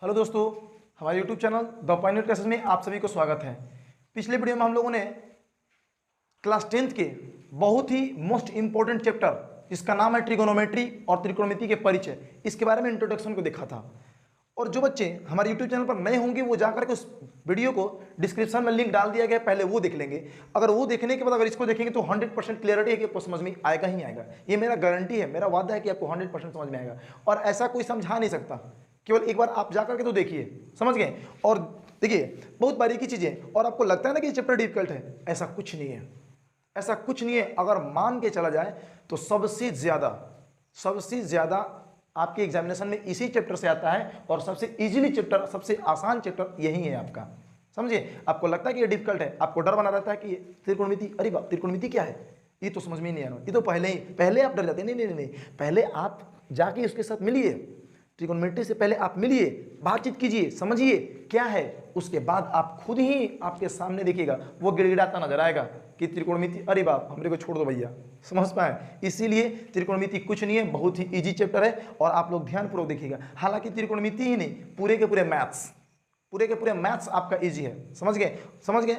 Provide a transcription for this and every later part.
Hello दोस्तों, हमारे YouTube channel the Pioneer classes में आप सभी को स्वागत है। पिछले वीडियो में हम लोगों ने क्लास 10th के बहुत ही मोस्ट इंपॉर्टेंट चैप्टर जिसका नाम है ट्रिगोनोमेट्री और त्रिकोणमिति के परिचय, इसके बारे में इंट्रोडक्शन को देखा था। और जो बच्चे हमारे यूट्यूब चैनल पर नए होंगे वो जाकर के उस वीडियो को डिस्क्रिप्शन में लिंक डाल दिया गया, पहले वो देख लेंगे। अगर वो देखने के बाद अगर इसको देखेंगे तो 100% क्लियरिटी है कि आपको समझ में आएगा ही आएगा। ये मेरा गारंटी है, मेरा वादा है कि आपको 100% समझ में आएगा। और ऐसा कोई समझा नहीं सकता, केवल एक बार आप जाकर के तो देखिए, समझ गए। और देखिए बहुत बारीकी चीजें, और आपको लगता है ना कि ये चैप्टर डिफिकल्ट है, ऐसा कुछ नहीं है, ऐसा कुछ नहीं है। अगर मान के चला जाए तो सबसे ज्यादा आपके एग्जामिनेशन में इसी चैप्टर से आता है, और सबसे इजीली चैप्टर, सबसे आसान चैप्टर यही है आपका। समझिए, आपको लगता है कि ये डिफिकल्ट है, आपको डर बना रहता है कि त्रिकोणमिति, अरे बाप त्रिकोणमिति क्या है, ये तो समझ में नहीं आ रहा, ये तो पहले आप डर जाते हैं। नहीं, पहले आप जाके उसके साथ मिलिए, त्रिकोणमिति से पहले आप मिलिए, बातचीत कीजिए, समझिए क्या है, उसके बाद आप खुद ही आपके सामने देखिएगा वो गिड़गिड़ाता नजर आएगा कि त्रिकोणमिति, अरे बाप हमरे को छोड़ दो भैया, समझ पाए। इसीलिए त्रिकोणमिति कुछ नहीं है, बहुत ही इजी चैप्टर है, और आप लोग ध्यानपूर्वक देखिएगा। हालांकि त्रिकोणमिति ही नहीं, पूरे के पूरे मैथ्स आपका इजी है। समझ गए।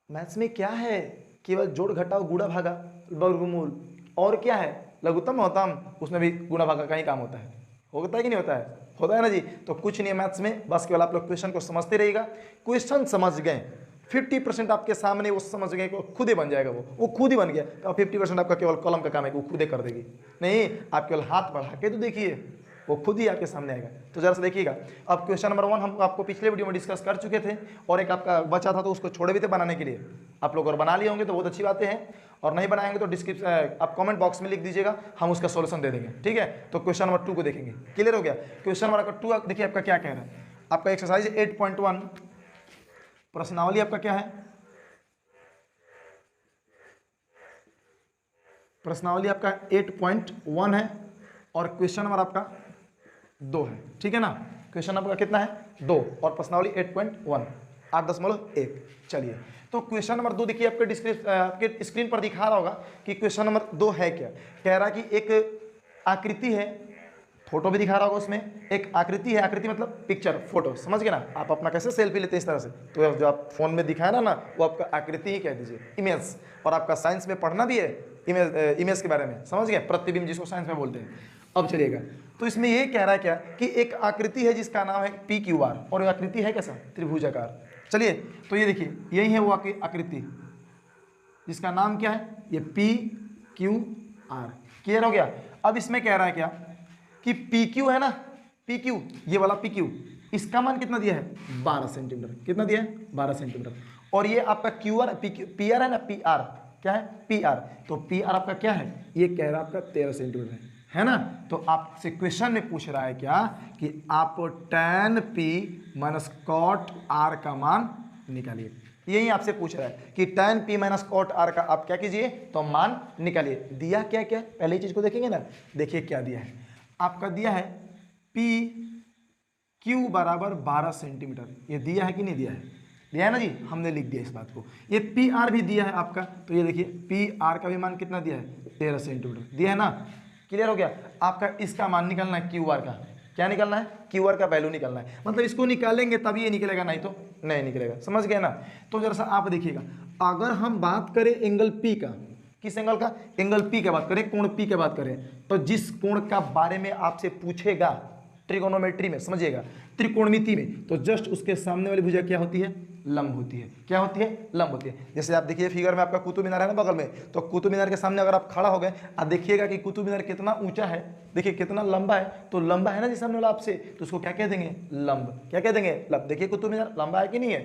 मैथ्स में क्या है, केवल जोड़ घटाओ गुणा भागा वर्गमूल, और क्या है, लघुत्तम महत्तम, उसमें भी गुणा भागा का ही काम होता है कि नहीं होता है ना जी। तो कुछ नहीं है मैथ्स में, बस केवल आप लोग क्वेश्चन को समझते रहिएगा। क्वेश्चन समझ गए 50% आपके सामने, वो समझ गए, खुद ही बन जाएगा, वो खुद ही बन गया। तो 50% आपका केवल कलम का काम है कि वो खुद ही कर देगी। नहीं, आप केवल हाथ बढ़ा के तो देखिए, वो खुद ही आपके सामने आएगा। तो जरा से देखिएगा। अब क्वेश्चन नंबर 1 हम आपको पिछले वीडियो में डिस्कस कर चुके थे, और एक आपका बचा था तो उसको छोड़े भी थे बनाने के लिए। आप लोग अगर बना लिए होंगे तो बहुत अच्छी बातें हैं, और नहीं बनाएंगे तो डिस्क्रिप्शन आप कमेंट बॉक्स में लिख दीजिएगा, हम उसका सॉल्यूशन दे देंगे। ठीक है, तो क्वेश्चन नंबर 2 को देखेंगे। क्लियर हो गया। क्वेश्चन नंबर 2 देखिए आपका क्या कह रहा है। आपका एक्सरसाइज 8.1 प्रश्नावली आपका क्या है, प्रश्नावली आपका 8.1 है, और क्वेश्चन नंबर आपका 2 है। ठीक है ना, क्वेश्चन नंबर कितना है 2, और प्रश्नावली 8.1 8.1। चलिए, तो क्वेश्चन नंबर 2 देखिए, आपके स्क्रीन पर दिखा रहा होगा कि क्वेश्चन नंबर 2 है क्या। कह रहा कि एक आकृति है, फोटो भी दिखा रहा होगा, उसमें एक आकृति है, आकृति मतलब पिक्चर, फोटो, समझ गए ना। आप अपना कैसे सेल्फी लेते हैं इस तरह से, तो जो आप फोन में दिखाया ना वो आपका आकृति ही कह दीजिए, इमेज। और आपका साइंस में पढ़ना भी है इमेज के बारे में, समझ गए, प्रतिबिंब जिसको साइंस में बोलते हैं। अब चलिएगा, तो इसमें ये कह रहा है क्या कि एक आकृति है जिसका नाम है PQR, और ये आकृति है कैसा, त्रिभुजाकार। चलिए, तो ये देखिए, यही है वो आकृति जिसका नाम क्या है, ये PQR। क्लियर हो गया। अब इसमें कह रहा है क्या कि PQ है ना, PQ, ये वाला PQ, इसका मान कितना दिया है 12 सेंटीमीटर। कितना दिया है 12 सेंटीमीटर। और ये आपका QR PR है ना, PR क्या है, PR, तो PR आपका क्या है, ये कह रहा है आपका 13 सेंटीमीटर है ना। तो आपसे क्वेश्चन में पूछ रहा है क्या कि आप tan P minus cot R का मान निकालिए। यही आपसे पूछ रहा है कि tan P minus cot R का आप क्या कीजिए, तो मान निकालिए। दिया क्या क्या, पहली चीज को देखेंगे ना, देखिए क्या दिया है आपका, दिया है PQ बराबर 12 सेंटीमीटर। ये दिया है कि नहीं दिया है, दिया है ना जी, हमने लिख दिया इस बात को। ये PR भी दिया है आपका, तो ये देखिए PR का भी मान कितना दिया है 13 सेंटीमीटर दिया है ना। क्लियर हो गया। आपका इसका मान निकालना है QR का, क्या निकालना है, QR का वैल्यू निकालना है। मतलब इसको निकालेंगे तभी ये निकलेगा, नहीं तो नहीं निकलेगा, समझ गए ना। तो जरा सा आप देखिएगा, अगर हम बात करें एंगल P का, किस एंगल का, एंगल P की बात करें, कोण P की बात करें, तो जिस कोण का बारे में आपसे पूछेगा ट्रिगोनोमेट्री में, समझिएगा, त्रिकोणमिति में, तो जस्ट उसके सामने वाली भुजा क्या होती है, लंब होती है। क्या होती है, लंब होती है। जैसे आप देखिए फिगर में आपका कुतुब मीनार है ना बगल में, तो कुतुब मीनार के सामने अगर आप खड़ा हो गए, आप देखिएगा कि कुतुब मीनार कितना ऊंचा है, देखिए कितना लंबा है, तो लंबा है ना जी सामने वाला आपसे, तो उसको क्या कह देंगे, लंब। क्या कह देंगे, लंब। देखिए कुतुब मीनार लंबा है कि नहीं है,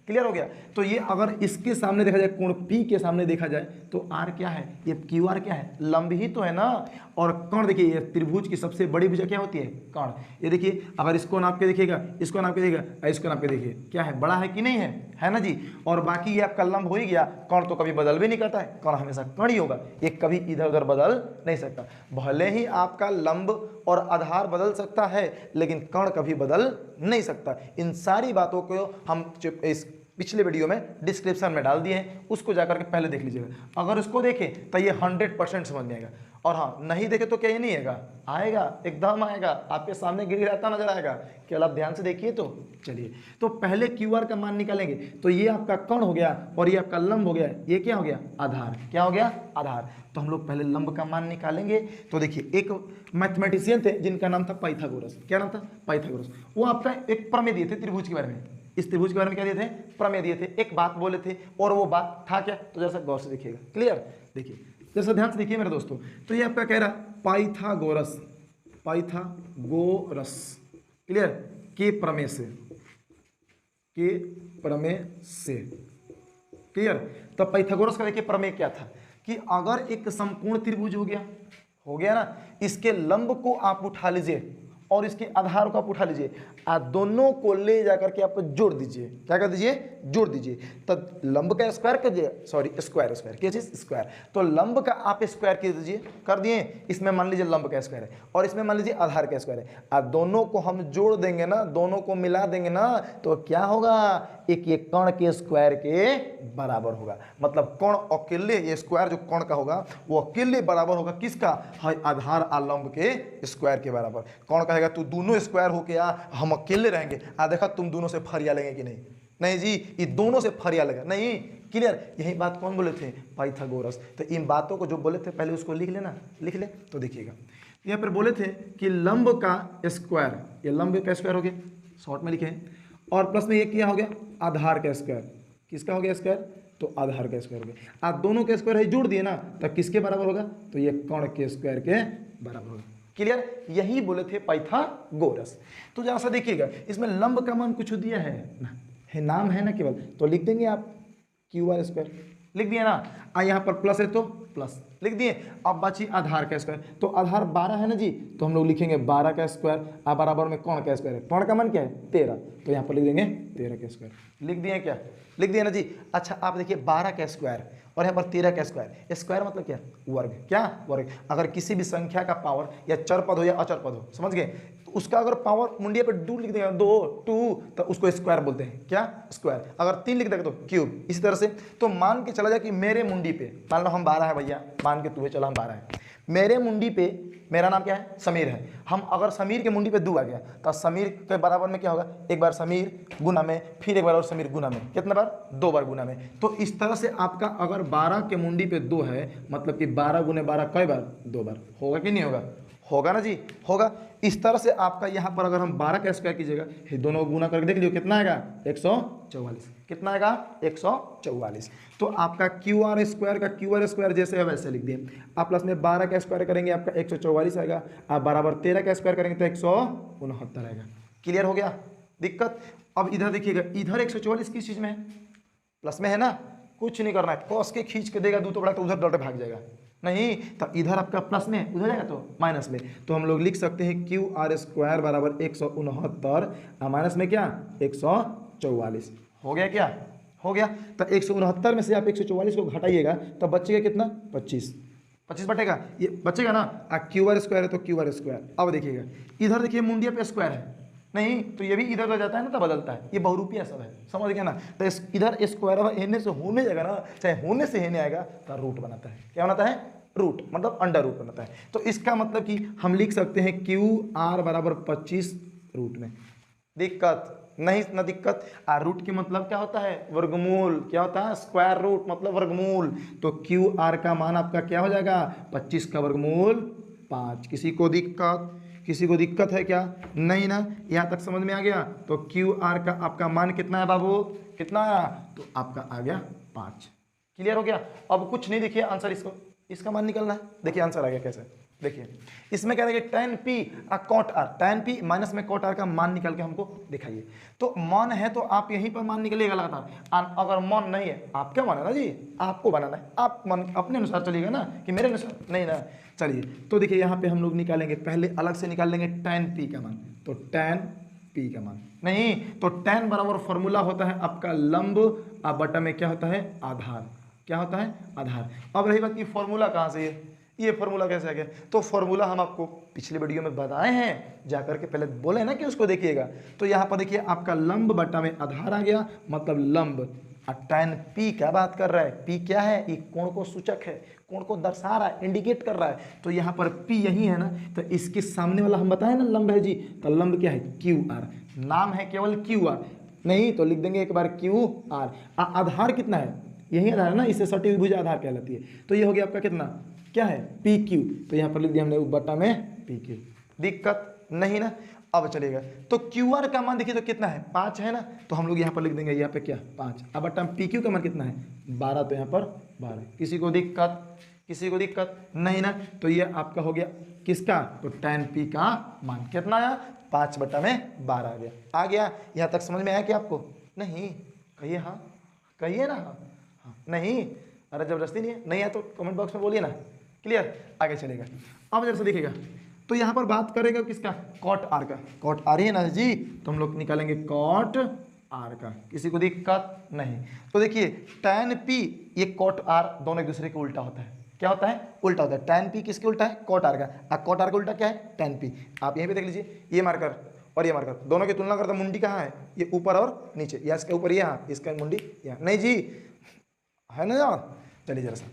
क्लियर हो गया। तो ये अगर इसके सामने देखा जाए, कोण P के सामने देखा जाए, तो R क्या है, ये QR क्या है, लंब ही तो है ना। और कर्ण देखिए, ये त्रिभुज की सबसे बड़ी भुजा क्या होती है, कर्ण। ये देखिए, अगर इसको नाप के देखिएगा, इसको नाप के देखिएगा, इसको नाप के देखिए, क्या है, बड़ा है कि नहीं है ना जी। और बाकी ये आपका लंब हो ही गया। कर्ण तो कभी बदल भी नहीं करता है, कर्ण हमेशा कर्ण ही होगा, ये कभी इधर उधर बदल नहीं सकता। भले ही आपका लंब और आधार बदल सकता है, लेकिन कर्ण कभी बदल नहीं सकता। इन सारी बातों को हम इस पिछले वीडियो में डिस्क्रिप्शन में डाल दिए हैं, उसको जाकर के पहले देख लीजिएगा। अगर उसको देखें तो ये 100% समझ में आएगा, और हाँ नहीं देखे तो क्या ये नहीं आएगा, आएगा, एकदम आएगा, आपके सामने गिर रहता नजर आएगा। केवल आप ध्यान से देखिए। तो चलिए, तो पहले क्यू आर का मान निकालेंगे। तो ये आपका कण हो गया और ये आपका लंब हो गया, ये क्या हो गया, आधार। क्या हो गया, आधार। तो हम लोग पहले लंब का मान निकालेंगे। तो देखिए, एक मैथमेटिशियन थे जिनका नाम था पाइथागोरस। क्या नाम था, पाइथागोरस। वो आपका एक प्रमेय दिए थे त्रिभुज के बारे में। इस त्रिभुज के बारे में क्या दिए थे, प्रमेय दिए थे, एक बात बोले थे, और वो बात था क्या, तो जैसा गौर से देखिएगा। क्लियर, देखिए जैसा ध्यान से देखिए मेरे दोस्तों। तो ये आपका कह रहा पाइथागोरस, पाइथागोरस, क्लियर, के प्रमेय से, के प्रमेय से, क्लियर। तो पाइथागोरस का देखिए प्रमेय क्या था कि अगर एक समकोण त्रिभुज हो गया ना, इसके लंब को आप उठा लीजिए और इसके आधार को आप उठा लीजिए, दोनों को ले जाकर के आप जोड़ दीजिए। क्या कर दीजिए, जोड़ दीजिए। तो लंब का स्क्वायर कर दीजिए, सॉरी स्क्वायर, स्क्वायर क्या चीज, स्क्वायर। तो लंब का आप स्क्वायर कर दीजिए, कर दिए। इसमें मान लीजिए लंब का स्क्वायर है और इसमें मान लीजिए आधार का स्क्वायर है, दोनों को हम जोड़ देंगे ना, दोनों को मिला देंगे ना, तो क्या होगा, एक ये कण के स्क्वायर के बराबर होगा। मतलब कण अकेले, ये स्क्वायर जो कण का होगा वो अकेले बराबर होगा किसका, आधार और लंब के स्क्वायर के बराबर। कौन कहेगा तू दोनों स्क्वायर हो के आ, हम अकेले रहेंगे, देखा तुम दोनों से फरिया लेंगे कि नहीं, नहीं जी, ये दोनों से फरिया लगा नहीं। क्लियर, यही बात कौन बोले थे, पाइथागोरस। तो इन बातों को जो बोले थे पहले उसको लिख लेना, लिख ले। तो देखिएगा यहाँ पर बोले थे कि लंब का स्क्वायर, ये लंब का स्क्वायर हो गया, शॉर्ट में लिखे हैं, और प्लस में ये क्या हो गया, आधार का स्क्वायर। किसका हो गया स्क्वायर, तो आधार का स्क्वायर हो गया। आप दोनों के स्क्वायर है जोड़ दिए ना, तो किसके बराबर होगा, तो ये कण के स्क्वायर के बराबर होगा। क्लियर, यही बोले थे पाइथागोरस। तो जरा सा देखिएगा, इसमें लंब का मान कुछ दिया है ना, है नाम है ना केवल, तो लिख देंगे आप क्यू आर स्क्वायर, लिख दिए ना। यहाँ पर प्लस है तो प्लस लिख दिए। अब बची आधार का स्क्वायर, तो आधार 12 है ना जी, तो हम लोग लिखेंगे 12 का स्क्वायर, बराबर में कौन का स्क्वायर है, कौन का मान क्या है 13, तो यहाँ पर लिख देंगे 13 का स्क्वायर। लिख दिए क्या, लिख दिए ना जी। अच्छा आप देखिए 12 का स्क्वायर और यहाँ पर 13 का स्क्वायर, स्क्वायर मतलब क्या, वर्ग। क्या, वर्ग। अगर किसी भी संख्या का पावर या चर पद हो या अचर पद हो, समझ गए, तो उसका अगर पावर मुंडिया पे 2 लिख देगा, 2 2, तो उसको स्क्वायर बोलते हैं। क्या, स्क्वायर। अगर 3 लिख देगा तो क्यूब। इसी तरह से तो मान के चला जाए कि मेरे मुंडी पे, मान लो हम 12 है भैया, मान के तू चला हम 12 है, मेरे मुंडी पे, मेरा नाम क्या है, समीर है, हम अगर समीर के मुंडी पे 2 आ गया, तो समीर के बराबर में क्या होगा, एक बार समीर गुना में, फिर एक बार और समीर गुना में, कितना बार, 2 बार गुना में। तो इस तरह से आपका अगर 12 के मुंडी पे 2 है, मतलब कि 12 गुने 12 कई बार, 2 बार। होगा कि नहीं होगा, होगा ना जी, होगा। इस तरह से आपका यहाँ पर अगर हम 12 का स्क्वायर कीजिएगा, दोनों को गुना करके देख लीजिए कितना आएगा, 144। कितना आएगा, 144। तो आपका क्यू आर स्क्वायर का क्यू आर स्क्वायर जैसे है वैसे लिख दिए। आप प्लस में 12 का स्क्वायर करेंगे आपका 144 आएगा, आप बराबर 13 का स्क्वायर करेंगे तो 169 आएगा। क्लियर हो गया दिक्कत। अब इधर देखिएगा, इधर 144 किस चीज़ में है, प्लस में है ना, कुछ नहीं करना है, कॉस के खींच के देगा 2 तो बड़ा, तो उधर डॉट भाग जाएगा, नहीं तो इधर आपका प्लस में, उधर जाएगा तो माइनस में। तो हम लोग लिख सकते हैं क्यू आर स्क्वायर बराबर 169, माइनस में क्या, 144। हो गया क्या, हो गया। तो 169 में से आप 144 को घटाइएगा तो बचेगा कितना, 25 बटेगा, ये बचेगा ना। क्यू आर स्क्वायर है तो क्यू आर स्क्वायर। अब देखिएगा इधर देखिए मुंडिया पे स्क्वायर है, नहीं तो ये भी इधर हो जाता है ना, तो बदलता है, ये बहुरूपिया सब है, समझ गया ना। तो इधर स्क्वायर हेने से होने जाएगा ना, चाहे होने से हेने आएगा तो रूट बनाता है। क्या बनाता है, रूट, मतलब अंडर रूट बनाता है। तो इसका मतलब कि हम लिख सकते हैं क्यू आर बराबर 25 रूट में। दिक्कत नहीं ना, दिक्कत। रूट के मतलब क्या होता है, वर्गमूल। क्या होता है, स्क्वायर रूट मतलब वर्गमूल। तो क्यू आर का मान आपका क्या हो जाएगा, 25 का वर्गमूल 5। किसी को दिक्कत, किसी को दिक्कत है क्या, नहीं ना, यहाँ तक समझ में आ गया। तो क्यू आर का आपका मान कितना है बाबू, कितना आया, तो आपका आ गया 5। क्लियर हो गया। अब कुछ नहीं, देखिए आंसर इसका मान निकलना है। देखिए आंसर आ गया कैसे, देखिए इसमें क्या देखिए tan p cot r, tan p minus में कॉट r का मान निकाल के हमको दिखाइए। तो मान है तो आप यहीं पर मान निकलिएगा लगातार, अगर मान नहीं है आप क्या बनाना जी, आपको बनाना है, आप मन अपने अनुसार चलिएगा ना, कि मेरे अनुसार नहीं ना। चलिए तो देखिए यहाँ पे हम लोग निकालेंगे, पहले अलग से निकाल लेंगे tan p का मान। तो tan p का मान नहीं, तो tan बराबर फॉर्मूला होता है आपका लंब बटा में क्या होता है, आधार। क्या होता है, आधार। अब रही बात कि फॉर्मूला कहाँ से है, ये फॉर्मूला कैसे आ गया? तो फॉर्मूला हम आपको पिछले वीडियो में बताए हैं, जाकर के पहले बोले ना कि उसको देखिएगा। तो यहाँ पर देखिए आपका लंब बटा में आधार आ गया, मतलब लंब। tan p क्या बात कर रहा है? p क्या है? ये कोण को सूचक है, कोण को दर्शा रहा है, इंडिकेट कर रहा है। तो यहाँ पर p यही है ना, तो इसके सामने वाला हम बताए ना लंब है जी, तो लंब क्या है? QR। नाम है केवल QR, नहीं तो लिख देंगे एक बार QR। आधार कितना है? यही आधार है ना, इससे सटी हुई भुजा आधार कहलाती है। तो ये हो गया आपका कितना, क्या है? PQ। तो यहाँ पर लिख दिया हमने बटा में PQ। दिक्कत नहीं ना? अब चलेगा तो QR का मान देखिए तो कितना है? 5 है ना, तो हम लोग यहाँ पर लिख देंगे यहाँ पे क्या? 5। अब बटा PQ का मान कितना है? 12। तो यहाँ पर 12। किसी को दिक्कत? किसी को दिक्कत नहीं ना? तो ये आपका हो गया किसका? तो tan p का मान कितना आया? 5 बटा में 12 आ गया। आ गया यहाँ तक समझ में आया कि आपको? नहीं कहिए हाँ, कहिए ना हाँ। नहीं, अरे जबरदस्ती नहीं है, नहीं है तो कमेंट बॉक्स में बोलिए ना। क्लियर? आगे चलेगा। अब जैसे देखिएगा तो यहाँ पर बात करेगा किसका? कॉट आर का। कॉट आर ही है ना जी, तो हम लोग निकालेंगे कॉट आर का। किसी को दिक्कत नहीं? तो देखिए tan p ये कॉट आर दोनों एक दूसरे के उल्टा होता है। क्या होता है? उल्टा होता है। tan p किसके उल्टा है? कॉट आर का। अब कॉट आर का उल्टा क्या है? tan p। आप यहीं पे देख लीजिए, ये मार्कर और ये मार्कर दोनों की तुलना करते मुंडी कहाँ है? ये ऊपर और नीचे, या इसके ऊपर यहाँ, इसका मुंडी यहाँ, नहीं जी है ना यार। चलिए जरा सा,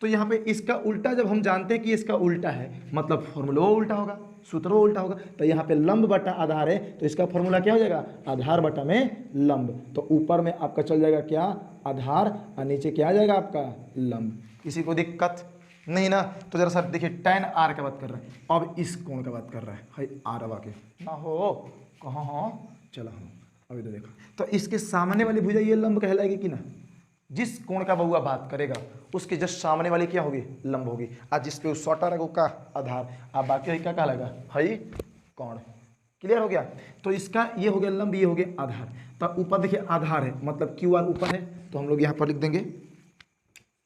तो यहाँ पे इसका उल्टा जब हम जानते हैं कि इसका उल्टा है, मतलब फॉर्मूला उल्टा होगा, सूत्र उल्टा होगा। तो यहाँ पे लंब बटा आधार है, तो इसका फॉर्मूला क्या हो जाएगा? आधार बटा में लंब। तो ऊपर में आपका चल जाएगा क्या? आधार, और नीचे क्या आ जाएगा आपका? लंब। किसी को दिक्कत नहीं ना? तो जरा सा देखिए tan r का बात कर रहा है, अब इस कोण का बात कर रहा है। भाई आर अब आके ना हो कहाँ हो, चला हो अभी तो देखो। तो इसके सामने वाली भुजा ये लंब कहलाएगी कि ना? जिस कोण का बहुआ बात करेगा उसके जस्ट सामने वाली क्या होगी? लंब होगी। आज जिस पे शॉर्ट रहेगा का आधार, अब बाकी क्या कहलाएगा? भाई कोण। क्लियर हो गया? तो इसका ये हो गया लंब, ये हो गया आधार। तो ऊपर देखिए आधार है, मतलब QR ऊपर है, तो हम लोग यहाँ पर लिख देंगे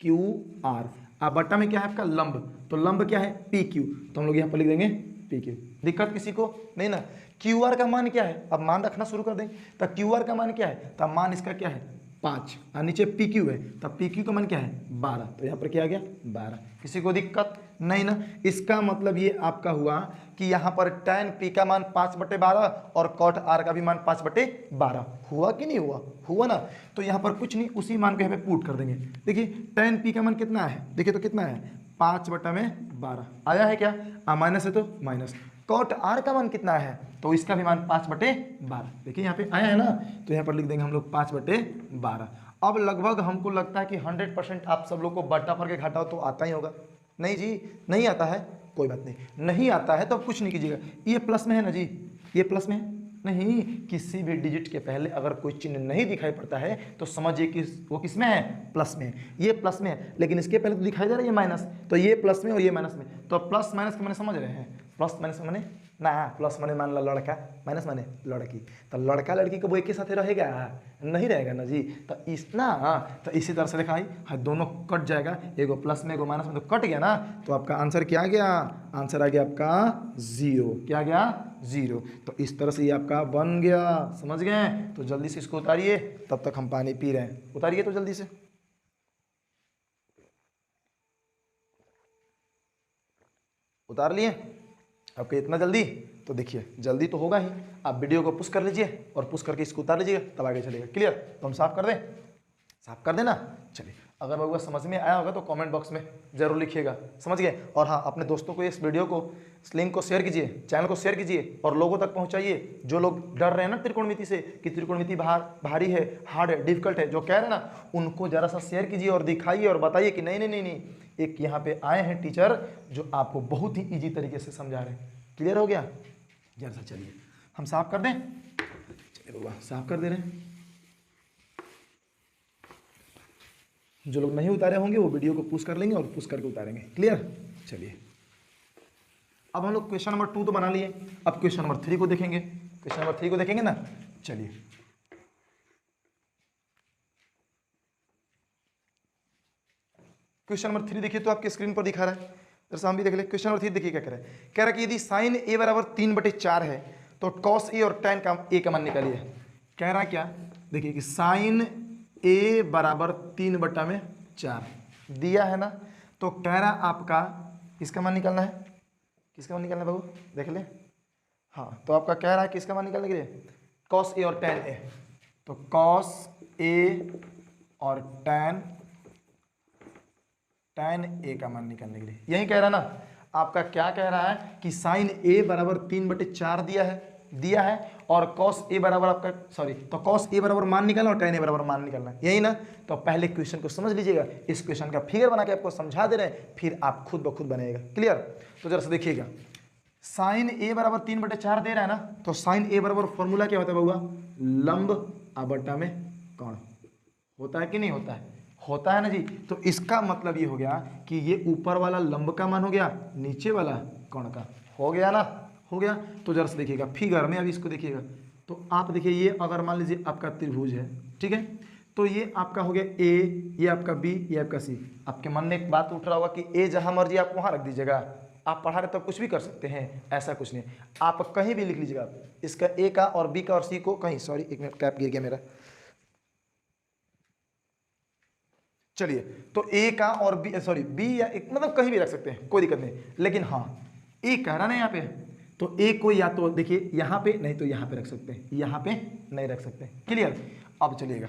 QR। अब बट्टा में क्या है आपका? लंब। तो लंब क्या है? PQ। तो हम लोग यहाँ पर लिख देंगे PQ। दिक्कत किसी को नहीं ना? QR का मान क्या है? अब मान रखना शुरू कर दें। तो QR का मान क्या है? तो मान इसका क्या है? 5, और नीचे PQ है, तब PQ का मान क्या है? 12। तो यहाँ पर क्या आ गया? 12। किसी को दिक्कत नहीं ना? इसका मतलब ये आपका हुआ कि यहाँ पर tan p का मान 5/12 और cot r का भी मान 5/12 हुआ कि नहीं हुआ? हुआ ना? तो यहाँ पर कुछ नहीं, उसी मान को यहाँ पे पुट कर देंगे। देखिए tan p का मान कितना है? देखिए तो कितना है? 5/12 आया है क्या? माइनस है तो माइनस। कॉट आर का मान कितना है? तो इसका भी मान 5/12। देखिए यहाँ पे आया है ना, तो यहाँ पर लिख देंगे हम लोग 5/12। अब लगभग हमको लगता है कि 100% आप सब लोग को बट्टा फर के घटाओ तो आता ही होगा। नहीं जी नहीं आता है, कोई बात नहीं, नहीं आता है तो कुछ नहीं कीजिएगा। ये प्लस में है ना जी, ये प्लस में है नहीं, किसी भी डिजिट के पहले अगर कोई चिन्ह नहीं दिखाई पड़ता है तो समझिए कि वो किस में है? प्लस में। ये प्लस में है, लेकिन इसके पहले तो दिखाई दे रहा है ये माइनस, तो ये प्लस में और ये माइनस में। तो प्लस माइनस का मैंने समझ रहे हैं? प्लस माइनस माने ना, प्लस माने मान ला लड़का, माइनस माने लड़की। तो लड़का लड़की को वो एक ही साथ रहेगा? नहीं रहेगा ना जी। तो इस ना, तो इसी तरह से लिखा है, हाँ दोनों कट जाएगा, एगो प्लस में एगो माइनस में, तो कट गया ना। तो आपका आंसर क्या आ गया? आंसर आ गया आपका 0। क्या आ गया? 0। तो इस तरह से ये आपका बन गया, समझ गए? तो जल्दी से इसको उतारिए, तब तक हम पानी पी रहे हैं। उतारिए तो जल्दी से, उतार लिए आपके इतना जल्दी? तो देखिए जल्दी तो होगा ही, आप वीडियो को पुश कर लीजिए और पुश करके इसको उतार लीजिएगा, तब आगे चलेगा। क्लियर? तो हम साफ कर दें? साफ कर देना। चलिए, अगर बउआ समझ में आया होगा तो कमेंट बॉक्स में जरूर लिखिएगा, समझ गए? और हाँ, अपने दोस्तों को इस वीडियो को, इस लिंक को शेयर कीजिए, चैनल को शेयर कीजिए और लोगों तक पहुंचाइए। जो लोग डर रहे हैं ना त्रिकोणमिति से कि त्रिकोणमिति भारी है, हार्ड है, डिफिकल्ट है, जो कह रहे हैं ना, उनको जरा सा शेयर कीजिए और दिखाइए और बताइए कि नहीं नहीं नहीं नहीं, एक यहाँ पे आए हैं टीचर जो आपको बहुत ही ईजी तरीके से समझा रहे हैं। क्लियर हो गया? जरा सा चलिए हम साफ कर दें। चलिए बउआ साफ कर दे रहे हैं। जो लोग नहीं उतारे होंगे वो वीडियो को पुश कर लेंगे और पुश करके उतारेंगे। क्लियर? चलिए, अब हम लोग क्वेश्चन नंबर 2 तो बना लिए, अब क्वेश्चन नंबर 3 को देखेंगे। क्वेश्चन नंबर 3 को देखेंगे ना? चलिए, क्वेश्चन नंबर 3 देखिए तो आपके स्क्रीन पर दिखा रहा है, जैसा हम भी देख ले। क्वेश्चन नंबर 3 देखिए क्या कह रहा है। कह रहा है कि यदि साइन a बराबर 3/4 है तो कॉस a और tan a का मान निकालिए। कह रहा है क्या? देखिए कि साइन a बराबर 3/4 दिया है ना, तो कह रहा आपका किसका मान निकालना है, किसका मान निकालना है बाबू, देख ले। हाँ, तो आपका कह रहा है किसका मान निकालने के लिए, कॉस ए और टैन ए। तो कॉस ए और टैन ए का मान निकालने के लिए यही कह रहा ना। आपका क्या कह रहा है कि साइन ए बराबर 3/4 दिया है और कॉस ए बराबर आपका तो कॉस ए बराबर मान निकालना और टैन ए बराबर मान निकालना है, यही ना। तो पहले क्वेश्चन को समझ लीजिएगा, इस क्वेश्चन का फिगर बना के आपको समझा दे रहे हैं, फिर आप खुद ब खुद बनेगा। क्लियर। तो जरा से देखिएगा, साइन ए बराबर 3/4 दे रहा है ना, तो साइन ए बराबर फॉर्मूला क्या होता है बउआ, लंब बटा में कोण। होता है कि नहीं होता है, होता है ना जी। तो इसका मतलब ये हो गया कि ये ऊपर वाला लंब का मान हो गया, नीचे वाला कोण का हो गया ना, हो गया। तो जरा से देखिएगा फिगर में, अभी इसको देखिएगा। तो आप देखिए, ये अगर मान लीजिए आपका त्रिभुज है, ठीक है, तो ये आपका हो गया ए, ये आपका बी, ये आपका सी। आपके मन में एक बात उठ रहा होगा कि ए जहां मर्जी आप वहां रख दीजिएगा, आप पढ़ा रहे तो कुछ भी कर सकते हैं, ऐसा कुछ नहीं, आप कहीं भी लिख लीजिएगा। इसका ए का और बी का और सी को कहीं, सॉरी एक मिनट कैप गिर गया मेरा, चलिए। तो ए का और बी, बी या एक मतलब कहीं भी रख सकते हैं, कोई दिक्कत नहीं। लेकिन हाँ, ए कह रहा ना यहाँ पे, तो ए को या तो देखिए यहाँ पे, नहीं तो यहाँ पे रख सकते हैं, यहाँ पे नहीं रख सकते। क्लियर। अब चलिएगा,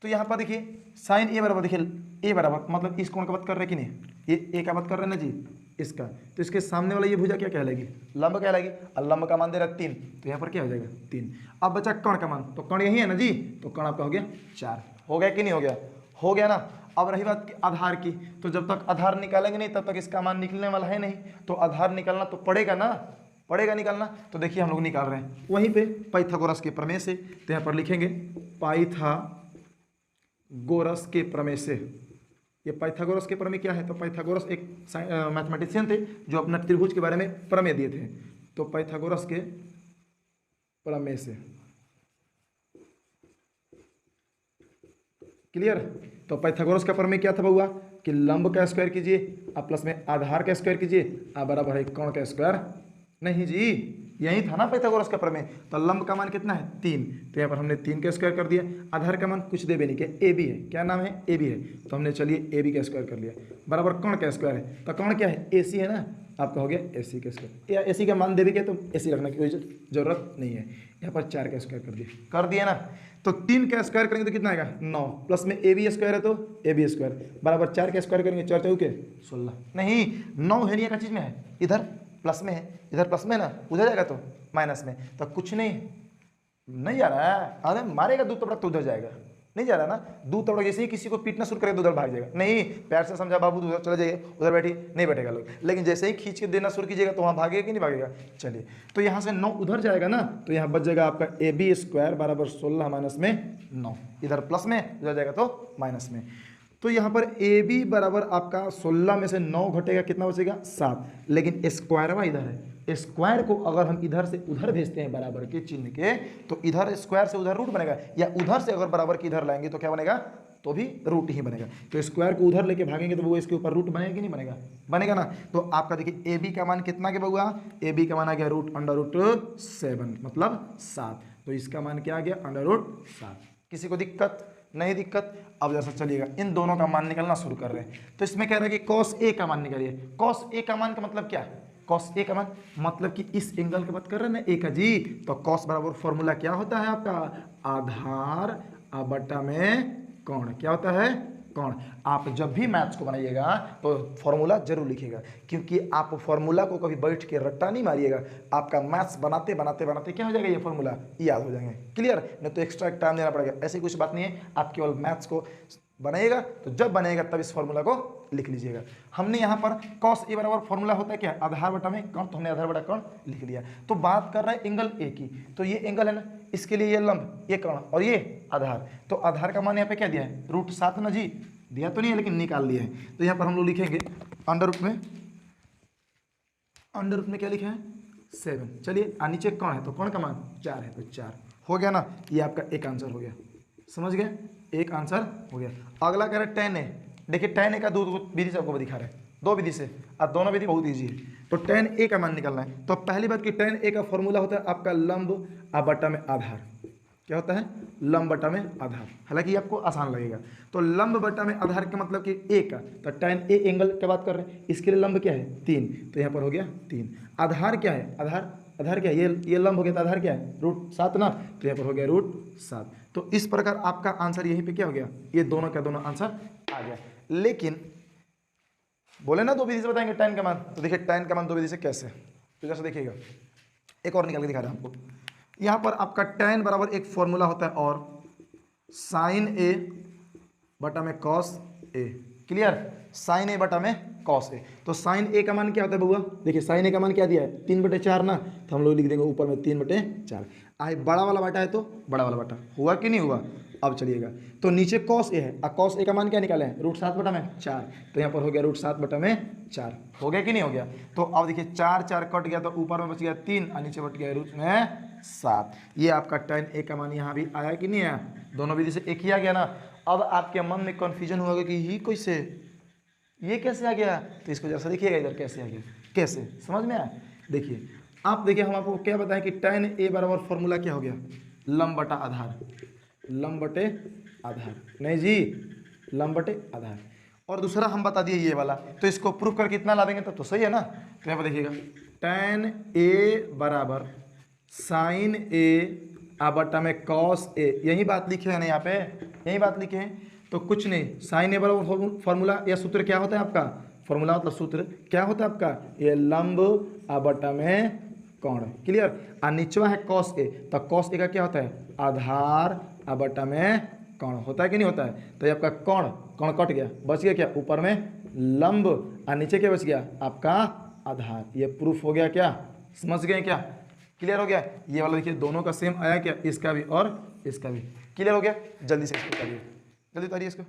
तो यहाँ पर देखिए साइन ए बराबर, देखिए ए बराबर मतलब इस कोण का बात कर रहे हैं कि नहीं, ये ए का बात कर रहे हैं ना जी, इसका। तो इसके सामने वाला ये भुजा क्या कहलाएगी, लंब कहलाएगी। और लंब का मान दे रहा है 3, तो यहाँ पर क्या हो जाएगा 3। अब बचा कर्ण का मान, तो कर्ण यही है ना जी, तो कर्ण आपका हो गया 4। हो गया कि नहीं हो गया, हो गया ना। अब रही बात आधार की, तो जब तक आधार निकालेंगे नहीं तब तक इसका मान निकलने वाला है नहीं, तो आधार निकालना तो पड़ेगा ना, पड़ेगा निकालना। तो देखिए हम लोग निकाल रहे हैं वहीं पे पाइथागोरस के प्रमेय से। तो यहाँ पर लिखेंगे पाइथागोरस के प्रमेय से। ये पाइथागोरस के प्रमेय क्या है, तो पाइथागोरस एक मैथमेटिशियन थे जो अपना त्रिभुज के बारे में प्रमेय दिए थे। तो पाइथागोरस के प्रमेय से, क्लियर। तो पाइथागोरस का प्रमेय क्या था बउआ, कि लंब का स्क्वायर कीजिए और प्लस में आधार का स्क्वायर कीजिए और बराबर है कोण का स्क्वायर। नहीं जी, यही था ना पाइथागोरस का प्रमेय। तो लंब का मान कितना है 3, तो यहाँ पर हमने 3 का स्क्वायर कर दिया। आधार का मान कुछ देवे नहीं किया, ए बी है, क्या नाम है ए बी है, तो हमने चलिए ए बी का स्क्वायर कर लिया, बराबर कोण का स्क्वायर है। तो कोण क्या है ए सी है ना, आपका हो गया ए सी का स्क्वायर, या ए सी का मान देवे के तो ए सी रखने की कोई जरूरत नहीं है। यहाँ पर 4 का स्क्वायर कर दिया ना। तो 3 का स्क्वायर करेंगे तो कितना आएगा 9, प्लस में ए बी स्क्वायर है तो ए बी स्क्वायर, बराबर 4 का स्क्वायर करेंगे 4 चौके 16। नहीं, 9 हेलिया का चीज़ में है, इधर प्लस में है, इधर प्लस में ना, उधर जाएगा तो माइनस में, तो कुछ नहीं जा रहा है। अरे मारेगा दूध तबड़क तो उधर जाएगा, नहीं जा रहा ना। दूध तबड़क जैसे ही किसी को पीटना शुरू करेगा तो उधर भाग जाएगा। नहीं, प्यार से समझा बाबू, उधर चले जाइए, उधर बैठी नहीं बैठेगा लोग। लेकिन जैसे ही खींच के देना शुरू कीजिएगा तो वहाँ भागेगा कि नहीं भागेगा। चलिए, तो यहाँ से 9 उधर जाएगा ना, तो यहाँ बच जाएगा आपका ए बी स्क्वायर बराबर 16 माइनस में 9, इधर प्लस में, उधर जाएगा तो माइनस में। तो यहाँ पर ए बी बराबर आपका 16 में से 9 घटेगा, कितना बचेगा 7। लेकिन स्क्वायर इधर है, स्क्वायर को अगर हम इधर से उधर भेजते हैं बराबर के चिन्ह के, तो इधर स्क्वायर से उधर रूट बनेगा, या उधर से अगर बराबर के इधर लाएंगे तो क्या बनेगा, तो भी रूट ही बनेगा। तो स्क्वायर को उधर लेके भागेंगे तो वो इसके ऊपर रूट बनेगा कि नहीं बनेगा, बनेगा ना। तो आपका देखिए ए बी का मान कितना के बउआ, ए बी का मान आ गया √7 मतलब 7। तो इसका मान क्या आ गया √7। किसी को दिक्कत नहीं, दिक्कत। अब जैसा चलिएगा इन दोनों का मान निकलना शुरू कर रहे हैं। तो इसमें कह रहा है कि cos A का मान निकालिए। cos A का मान का मतलब क्या है, cos A का मान मतलब कि इस एंगल की बात कर रहे हैं ना A का जी। तो cos बराबर फॉर्मूला क्या होता है आपका, आधार बटा में कोण, क्या होता है कोण। आप जब भी मैथ्स को बनाइएगा तो फॉर्मूला जरूर लिखिएगा, क्योंकि आप फॉर्मूला को कभी बैठ के रट्टा नहीं मारिएगा। आपका मैथ्स बनाते बनाते बनाते क्या हो जाएगा, ये फॉर्मूला याद हो जाएंगे। क्लियर, नहीं तो एक्स्ट्रा टाइम देना पड़ेगा। ऐसी कुछ बात नहीं है, आप केवल मैथ्स को बनाइएगा, तो जब बनेगा तब इस फॉर्मूला को लिख लीजिएगा। हमने यहाँ पर cos A बराबर फॉर्मूला होता है क्या, आधार बटा में कोण, तो हमने आधार बटा कोण लिख लिया। तो बात कर रहा है एंगल A की, तो ये एंगल है ना, इसके लिए ये लंब, ये कोण और ये आधार। तो आधार का मान यहाँ पे क्या दिया है √7 ना जी, दिया तो नहीं है लेकिन निकाल लिया है। तो यहाँ पर हम लोग लिखेंगे अंडर रूट में क्या लिखे हैं 7। चलिए, नीचे कोण है तो कोण का मान 4 है, तो 4 हो गया ना। ये आपका एक आंसर हो गया, समझ गए, एक आंसर हो गया। अगला कह रहे हैं tan A। देखिए tan A का दो विधि से आपको दिखा रहे हैं, 2 विधि से, और दोनों विधि बहुत ईजी है। तो tan A का मान निकालना है। तो पहली बात कि tan A का फॉर्मूला होता है आपका लंब बटा में आधार, क्या होता है लंब बटा में आधार। हालांकि ये आपको आसान लगेगा। तो लंब बटा में आधार का मतलब कि ए का, तो tan ए एंगल की बात कर रहे हैं, इसके लिए लंब क्या है 3, तो यहाँ पर हो गया 3। आधार क्या है, आधार क्या है, ये लंब हो गया, तो आधार क्या है √7 ना, तो यहाँ पर हो गया √7। तो इस प्रकार आपका आंसर यहीं पे क्या हो गया, ये दोनों का दोनों आंसर आ गया। लेकिन बोले ना दो विधि से बताएंगे tan का मान, तो देखिए tan का मान दो विधि से कैसे, तो जैसे देखिएगा एक और निकाल के दिखा रहा हूं आपको। यहाँ पर आपका tan बराबर एक फॉर्मूला होता है और sin a बटा में cos a, clear, sin a बटा में cos a। तो sin a का मान क्या होता है बउआ, देखिए sin a का मान क्या दिया है 3/4 ना, तो हम लोग लिख देंगे ऊपर में 3/4। आई बड़ा वाला बाटा है तो बड़ा वाला बाटा, हुआ कि नहीं हुआ। अब चलिएगा, तो नीचे cos a है, और cos a का मान क्या निकाले हैं √7 बटा में 4, तो यहाँ पर हो गया √7 बटा में 4, हो गया कि नहीं हो गया। तो अब देखिए 4 4 कट गया, तो ऊपर में बच गया 3 और नीचे बच गया √7। ये आपका tan a का मान यहाँ भी आया कि नहीं आया, दोनों विधि से एक ही आ गया ना। अब आपके मन में कन्फ्यूजन होगा कि ही कैसे, ये कैसे आ गया, तो इसको जरा देखिएगा इधर कैसे आ गया, कैसे समझ में आया। देखिए आप देखिए, हम आपको क्या बताएं कि tan a बराबर फॉर्मूला क्या हो गया, लंब बटा आधार, लंब बटे आधार, नहीं जी लंब बटे आधार। और दूसरा हम बता दिए ये वाला, तो इसको प्रूफ करके इतना ला देंगे तो सही है ना। तो यहाँ पर देखिएगा tan a बराबर sin a बटा में cos a, यही बात लिखे है ना यहाँ पे, यही बात लिखे हैं। तो कुछ नहीं, sin a बराबर फॉर्मूला या सूत्र क्या होता है आपका, फॉर्मूला मतलब सूत्र क्या होता है आपका, ये लंब बटा में कोण, क्लियर। और नीचवा है cos a, तो cos a का क्या होता है आधार बटा में कोण, होता है कि नहीं होता है। तो ये आपका कोण, कोण कट गया, बच गया क्या ऊपर में लंब और नीचे क्या बच गया आपका आधार। ये प्रूफ हो गया क्या, समझ गए क्या, क्लियर हो गया। ये वाला देखिए दोनों का सेम आया क्या, इसका भी और इसका भी, क्लियर हो गया। जल्दी से इसको करिए, जल्दी उतारिए इसको।